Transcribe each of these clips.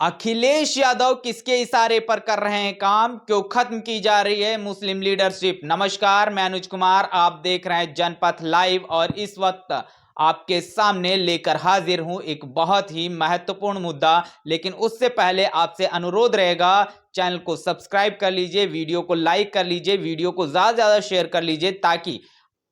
अखिलेश यादव किसके इशारे पर कर रहे हैं काम, क्यों खत्म की जा रही है मुस्लिम लीडरशिप। नमस्कार, मैं अनुज कुमार, आप देख रहे हैं जनपथ लाइव और इस वक्त आपके सामने लेकर हाजिर हूं एक बहुत ही महत्वपूर्ण मुद्दा। लेकिन उससे पहले आपसे अनुरोध रहेगा, चैनल को सब्सक्राइब कर लीजिए, वीडियो को लाइक कर लीजिए, वीडियो को ज्यादा से ज्यादा शेयर कर लीजिए ताकि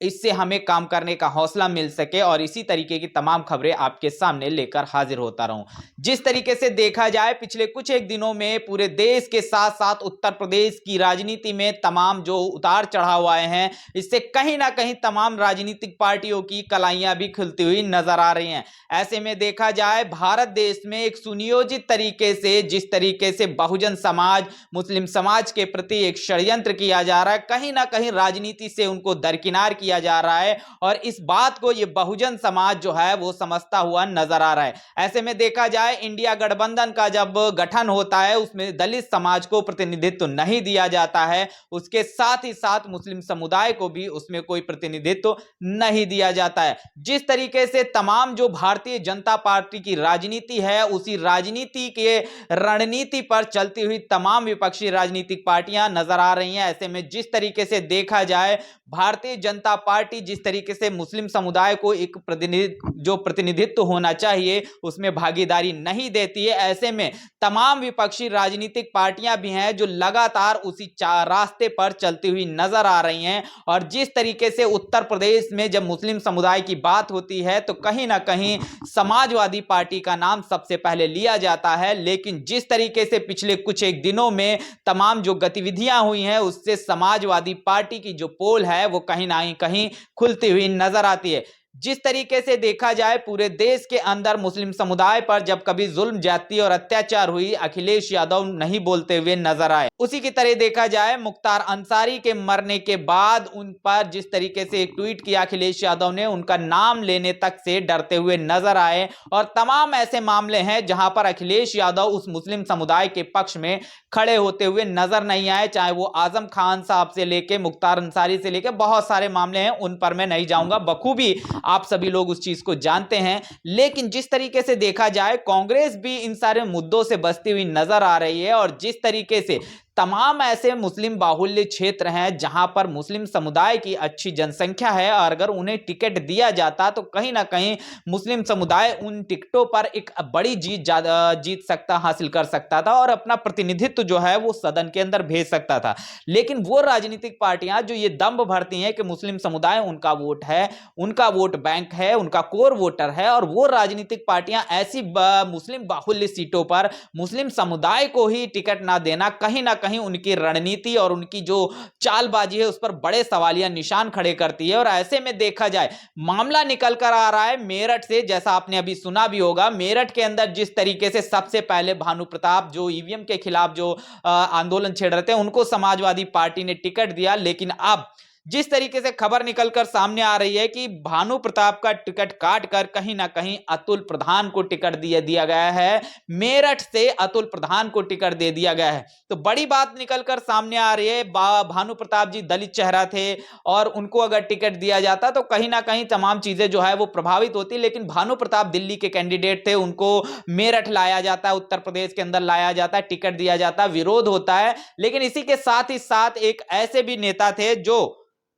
इससे हमें काम करने का हौसला मिल सके और इसी तरीके की तमाम खबरें आपके सामने लेकर हाजिर होता रहूं। जिस तरीके से देखा जाए पिछले कुछ एक दिनों में पूरे देश के साथ साथ उत्तर प्रदेश की राजनीति में तमाम जो उतार चढ़ाव आए हैं, इससे कहीं ना कहीं तमाम राजनीतिक पार्टियों की कलाइयां भी खिलती हुई नजर आ रही हैं। ऐसे में देखा जाए भारत देश में एक सुनियोजित तरीके से जिस तरीके से बहुजन समाज, मुस्लिम समाज के प्रति एक षड्यंत्र किया जा रहा है, कहीं ना कहीं राजनीति से उनको दरकिनार किया जा रहा है और इस बात को ये बहुजन समाज जो है वो समझता हुआ नजर आ रहा है। ऐसे में देखा जाए इंडिया गठबंधन का जब गठन होता है उसमें दलित समाज को प्रतिनिधित्व नहीं दिया जाता है, उसके साथ ही साथ मुस्लिम समुदाय को भी उसमें कोई प्रतिनिधित्व नहीं दिया जाता है। जिस तरीके से तमाम जो भारतीय जनता पार्टी की राजनीति है उसी राजनीति के रणनीति पर चलती हुई तमाम विपक्षी राजनीतिक पार्टियां नजर आ रही हैं। ऐसे में जिस तरीके से देखा जाए भारतीय जनता पार्टी जिस तरीके से मुस्लिम समुदाय को एक प्रतिनिधित्व होना चाहिए उसमें भागीदारी नहीं देती है, ऐसे में तमाम विपक्षी राजनीतिक पार्टियां भी हैं जो लगातार उसी रास्ते पर चलती हुई नजर आ रही हैं। और जिस तरीके से उत्तर प्रदेश में जब मुस्लिम समुदाय की बात होती है तो कहीं ना कहीं समाजवादी पार्टी का नाम सबसे पहले लिया जाता है, लेकिन जिस तरीके से पिछले कुछ एक दिनों में तमाम जो गतिविधियां हुई हैं उससे समाजवादी पार्टी की जो पोल है वो कहीं ना कहीं खुलती हुई नजर आती है। जिस तरीके से देखा जाए पूरे देश के अंदर मुस्लिम समुदाय पर जब कभी जुल्म ज्यादती और अत्याचार हुई अखिलेश यादव नहीं बोलते हुए नजर आए। उसी की तरह देखा जाए मुख्तार अंसारी के मरने के बाद उन पर जिस तरीके से एक ट्वीट किया अखिलेश यादव ने, उनका नाम लेने तक से डरते हुए नजर आए। और तमाम ऐसे मामले हैं जहां पर अखिलेश यादव उस मुस्लिम समुदाय के पक्ष में खड़े होते हुए नजर नहीं आए, चाहे वो आजम खान साहब से लेके मुख्तार अंसारी से लेके बहुत सारे मामले हैं, उन पर मैं नहीं जाऊंगा, बखूबी आप सभी लोग उस चीज को जानते हैं। लेकिन जिस तरीके से देखा जाए कांग्रेस भी इन सारे मुद्दों से बचती हुई नजर आ रही है और जिस तरीके से तमाम ऐसे मुस्लिम बाहुल्य क्षेत्र हैं जहां पर मुस्लिम समुदाय की अच्छी जनसंख्या है और अगर उन्हें टिकट दिया जाता तो कहीं ना कहीं मुस्लिम समुदाय उन टिकटों पर एक बड़ी जीत सकता, हासिल कर सकता था और अपना प्रतिनिधित्व जो है वो सदन के अंदर भेज सकता था। लेकिन वो राजनीतिक पार्टियां जो ये दंभ भरती हैं कि मुस्लिम समुदाय उनका वोट है, उनका वोट बैंक है, उनका कोर वोटर है, और वो राजनीतिक पार्टियां ऐसी मुस्लिम बाहुल्य सीटों पर मुस्लिम समुदाय को ही टिकट ना देना कहीं ना कहीं उनकी रणनीति और उनकी जो चालबाजी है उस पर बड़े सवालिया निशान खड़े करती है। और ऐसे में देखा जाए मामला निकल कर आ रहा है मेरठ से, जैसा आपने अभी सुना भी होगा, मेरठ के अंदर जिस तरीके से सबसे पहले भानु प्रताप जो ईवीएम के खिलाफ जो आंदोलन छेड़ रहे थे उनको समाजवादी पार्टी ने टिकट दिया, लेकिन अब जिस तरीके से खबर निकलकर सामने आ रही है कि भानु प्रताप का टिकट काटकर कहीं ना कहीं अतुल प्रधान को टिकट दिया गया है, मेरठ से अतुल प्रधान को टिकट दे दिया गया है। तो बड़ी बात निकलकर सामने आ रही है, भानु प्रताप जी दलित चेहरा थे और उनको अगर टिकट दिया जाता तो कहीं ना कहीं तमाम चीजें जो है वो प्रभावित होती, लेकिन भानु प्रताप दिल्ली के कैंडिडेट थे, उनको मेरठ लाया जाता है, उत्तर प्रदेश के अंदर लाया जाता है, टिकट दिया जाता है, विरोध होता है। लेकिन इसी के साथ ही साथ एक ऐसे भी नेता थे जो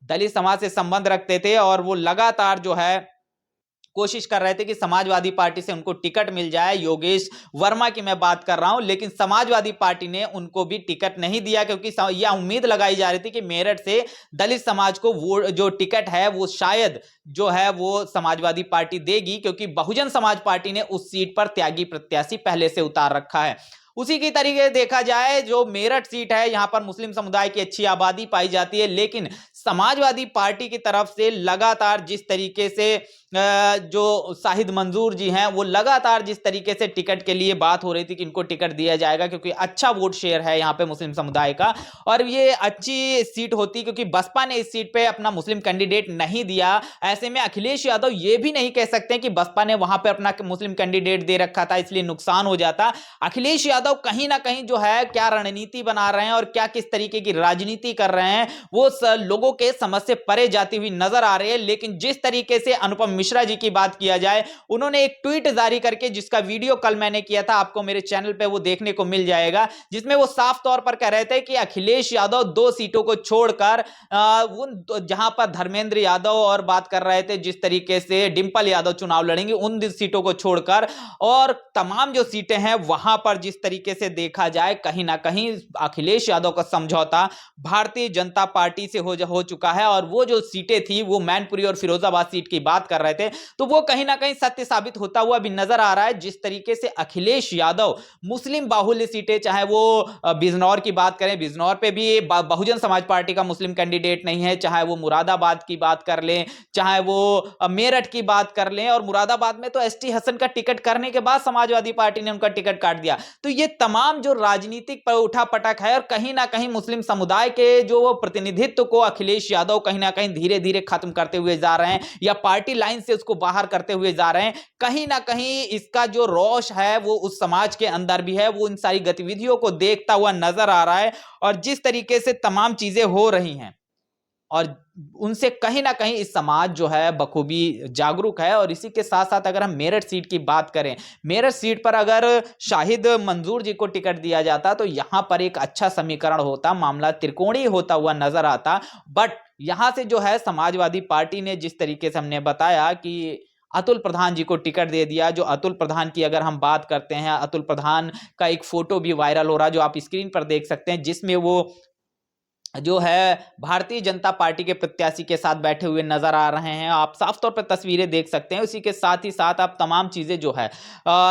दलित समाज से संबंध रखते थे और वो लगातार जो है कोशिश कर रहे थे कि समाजवादी पार्टी से उनको टिकट मिल जाए। योगेश वर्मा की मैं बात कर रहा हूं, लेकिन समाजवादी पार्टी ने उनको भी टिकट नहीं दिया क्योंकि यह उम्मीद लगाई जा रही थी कि मेरठ से दलित समाज को वो जो टिकट है वो शायद जो है वो समाजवादी पार्टी देगी, क्योंकि बहुजन समाज पार्टी ने उस सीट पर त्यागी प्रत्याशी पहले से उतार रखा है। उसी की तरीके देखा जाए जो मेरठ सीट है यहां पर मुस्लिम समुदाय की अच्छी आबादी पाई जाती है, लेकिन समाजवादी पार्टी की तरफ से लगातार जिस तरीके से जो शाहिद मंजूर जी हैं वो लगातार जिस तरीके से टिकट के लिए बात हो रही थी कि इनको टिकट दिया जाएगा क्योंकि अच्छा वोट शेयर है यहाँ पे मुस्लिम समुदाय का और ये अच्छी सीट होती, क्योंकि बसपा ने इस सीट पे अपना मुस्लिम कैंडिडेट नहीं दिया। ऐसे में अखिलेश यादव ये भी नहीं कह सकते कि बसपा ने वहां पे अपना मुस्लिम कैंडिडेट दे रखा था इसलिए नुकसान हो जाता। अखिलेश यादव यादव कहीं ना कहीं जो है क्या रणनीति बना रहे हैं और क्या किस तरीके की राजनीति कर रहे हैं वो लोगों के समझ से परे जाती हुई नजर आ रही है। लेकिन जिस तरीके से अनुपम मिश्रा जी की बात किया जाए, उन्होंने एक ट्वीट जारी करके, जिसका वीडियो कल मैंने किया था, आपको मेरे चैनल पे वो देखने को मिल जाएगा, जिसमें वो साफ तौर पर कह रहे थे कि अखिलेश यादव 2 सीटों को छोड़कर उन जहां पर धर्मेंद्र यादव और बात कर रहे थे जिस तरीके से डिंपल यादव चुनाव लड़ेंगे, उन सीटों को छोड़कर और तमाम जो सीटें हैं वहां पर जिस तरीके से देखा जाए कहीं ना कहीं अखिलेश यादव का समझौता भारतीय जनता पार्टी से हो चुका है। और वो जो सीटें थी, वो मैनपुरी और फिरोजाबाद सीट की बात कर रहे थे, तो वो कहीं ना कहीं सत्य साबित होता हुआ भी नजर आ रहा है। जिस तरीके से अखिलेश यादव मुस्लिम बाहुल्य सीटें, चाहे वो बिजनौर की बात करें, बिजनौर पे भी बहुजन समाज पार्टी का मुस्लिम कैंडिडेट नहीं है, चाहे वो मुरादाबाद की बात कर लें, चाहे वो मेरठ की बात कर लें, और मुरादाबाद में तो एसटी हसन का टिकट करने के बाद समाजवादी पार्टी ने उनका टिकट काट दिया। तो ये तमाम जो राजनीतिक उठापटक है और कहीं ना कहीं मुस्लिम समुदाय के जो प्रतिनिधित्व को अखिलेश यादव कहीं ना कहीं धीरे धीरे खत्म करते हुए जा रहे हैं या पार्टी लाइन से उसको बाहर करते हुए जा रहे हैं। कहीं ना कहीं इसका जो रोष है वो उस समाज के अंदर भी है, वो इन सारी गतिविधियों को देखता हुआ नजर आ रहा है। और जिस तरीके से तमाम चीजें हो रही हैं और उनसे कहीं ना कहीं इस समाज जो है बखूबी जागरूक है। और इसी के साथ साथ अगर हम मेरठ सीट की बात करें, मेरठ सीट पर अगर शाहिद मंजूर जी को टिकट दिया जाता तो यहां पर एक अच्छा समीकरण होता, मामला त्रिकोणीय होता हुआ नजर आता। बट यहां से जो है समाजवादी पार्टी ने, जिस तरीके से हमने बताया कि अतुल प्रधान जी को टिकट दे दिया, जो अतुल प्रधान की अगर हम बात करते हैं, अतुल प्रधान का एक फोटो भी वायरल हो रहा है जो आप स्क्रीन पर देख सकते हैं, जिसमें वो जो है भारतीय जनता पार्टी के प्रत्याशी के साथ बैठे हुए नजर आ रहे हैं। आप साफ तौर पर तस्वीरें देख सकते हैं। उसी के साथ ही साथ आप तमाम चीजें जो है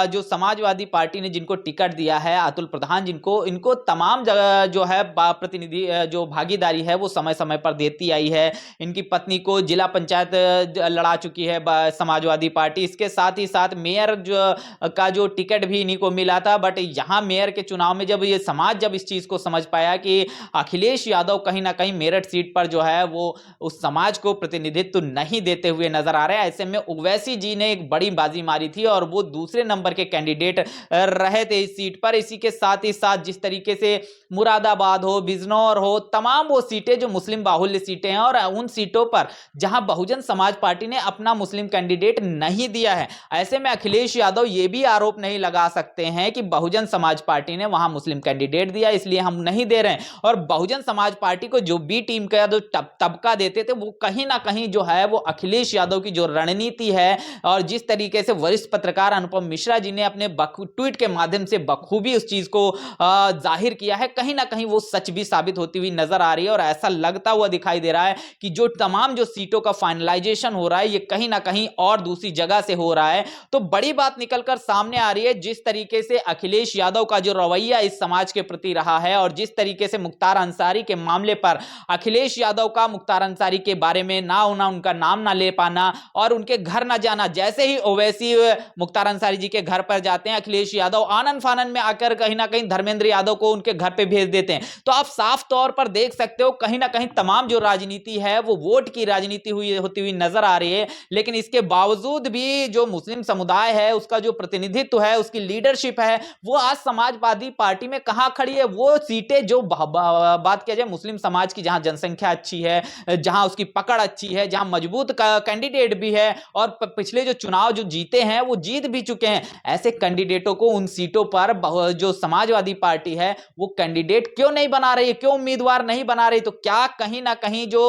जो समाजवादी पार्टी ने जिनको टिकट दिया है, अतुल प्रधान जिनको, इनको तमाम जगह जो है प्रतिनिधि जो भागीदारी है वो समय समय पर देती आई है। इनकी पत्नी को जिला पंचायत लड़ा चुकी है समाजवादी पार्टी। इसके साथ ही साथ मेयर जो टिकट भी इन्हीं को मिला था। बट यहाँ मेयर के चुनाव में जब ये समाज जब इस चीज को समझ पाया कि अखिलेश यादव कहीं ना कहीं मेरठ सीट पर जो है वो उस समाज को प्रतिनिधित्व नहीं देते हुए नजर आ रहे हैं, ऐसे में ओवैसी जी ने एक बड़ी बाजी मारी थी और वो दूसरे नंबर के कैंडिडेट रहे थे इस सीट पर। इसी के साथ ही साथ जिस तरीके से मुरादाबाद हो, बिजनौर हो, तमाम वो सीटें जो मुस्लिम बाहुल्य सीटें हैं और उन सीटों पर जहां बहुजन समाज पार्टी ने अपना मुस्लिम कैंडिडेट नहीं दिया है, ऐसे में अखिलेश यादव ये भी आरोप नहीं लगा सकते हैं कि बहुजन समाज पार्टी ने वहां मुस्लिम कैंडिडेट दिया इसलिए हम नहीं दे रहे हैं। और बहुजन समाज पार्टी को जो बी टीम का जो तबका देते थे वो कहीं ना कहीं जो है वो अखिलेश यादव की जो रणनीति है और जिस तरीके से वरिष्ठ पत्रकार अनुपम मिश्रा जी ने अपने ट्वीट के माध्यम से बखूबी उस चीज को जाहिर किया है, कहीं ना कहीं वो सच भी साबित होती हुई नजर आ रही है। और ऐसा लगता हुआ दिखाई दे रहा है कि जो तमाम जो सीटों का फाइनलाइजेशन हो रहा है ये कहीं ना कहीं और दूसरी जगह से हो रहा है। तो बड़ी बात निकलकर सामने आ रही है, जिस तरीके से अखिलेश यादव का जो रवैया इस समाज के प्रति रहा है और जिस तरीके से मुख्तार अंसारी के मामले पर अखिलेश यादव का मुख्तार अंसारी के बारे में ना होना, उनका नाम ना ले पाना और उनके घर ना जाना, जैसे ही ओवैसी मुख्तार अंसारी जी के घर पर जाते हैं अखिलेश यादव आनन फानन में आकर कहीं ना कहीं धर्मेंद्र यादव को उनके घर पे भेज देते हैं। तो आप साफ तौर पर देख सकते हो कहीं ना कहीं तमाम जो राजनीति है वो वोट की राजनीति होती हुई नजर आ रही है। लेकिन इसके बावजूद भी जो मुस्लिम समुदाय है उसका जो प्रतिनिधित्व है, उसकी लीडरशिप है, वो आज समाजवादी पार्टी में कहां खड़ी है। वो सीटें जो बात किया जाए मुस्लिम समाज की, जहां जनसंख्या अच्छी है, जहां उसकी पकड़ अच्छी है, जहां मजबूत कैंडिडेट भी है और पिछले जो चुनाव जो जीते हैं वो जीत भी चुके हैं, ऐसे कैंडिडेटों को उन सीटों पर जो समाजवादी पार्टी है वो कैंडिडेट क्यों नहीं बना रही है, क्यों उम्मीदवार नहीं बना रही। तो क्या कहीं ना कहीं जो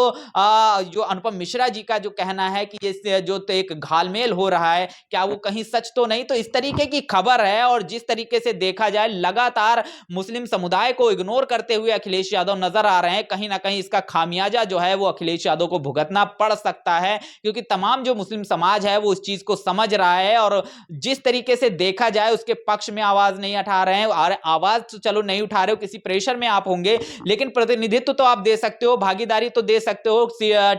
अनुपम मिश्रा जी का जो कहना है कि ये जो तो एक घालमेल हो रहा है, क्या वो कहीं सच तो नहीं। तो इस तरीके की खबर है और जिस तरीके से देखा जाए लगातार मुस्लिम समुदाय को इग्नोर करते हुए अखिलेश यादव नजर आ रहे हैं, कहीं ना कहीं इसका खामियाजा जो है वो अखिलेश यादव को भुगतना पड़ सकता है, क्योंकि तमाम जो मुस्लिम समाज है वो उस चीज को समझ रहा है और जिस तरीके से देखा जाए उसके पक्ष में आवाज नहीं उठा रहे हैं। और आवाज तो चलो नहीं उठा रहे हो, किसी प्रेशर में आप होंगे, लेकिन प्रतिनिधित्व तो आप दे सकते हो, भागीदारी तो दे सकते हो,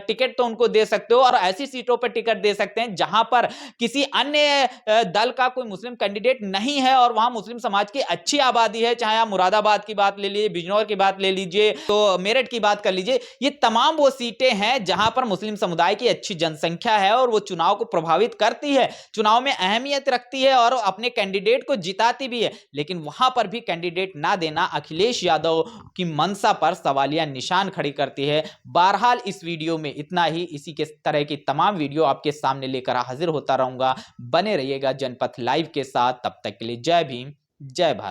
टिकट तो उनको दे सकते हो और ऐसी सीटों पर टिकट दे सकते हैं जहां पर किसी अन्य दल का कोई मुस्लिम कैंडिडेट नहीं है और वहां मुस्लिम समाज की अच्छी आबादी है। चाहे आप मुरादाबाद की बात ले लीजिए, बिजनौर की बात ले लीजिए, तो मेरठ की बात कर लीजिए, ये तमाम वो सीटें हैं जहां पर मुस्लिम समुदाय की अच्छी जनसंख्या है और वो चुनाव को प्रभावित करती है, चुनाव में अहमियत रखती है और अपने कैंडिडेट को जिताती भी है। लेकिन वहां पर भी कैंडिडेट ना देना अखिलेश यादव की मंशा पर सवालिया निशान खड़ी करती है। बहरहाल इस वीडियो में इतना ही। इसी के तरह की तमाम वीडियो आपके सामने लेकर हाजिर होता रहूंगा। बने रहिएगा जनपथ लाइव के साथ। तब तक के लिए जय भीम, जय भारत।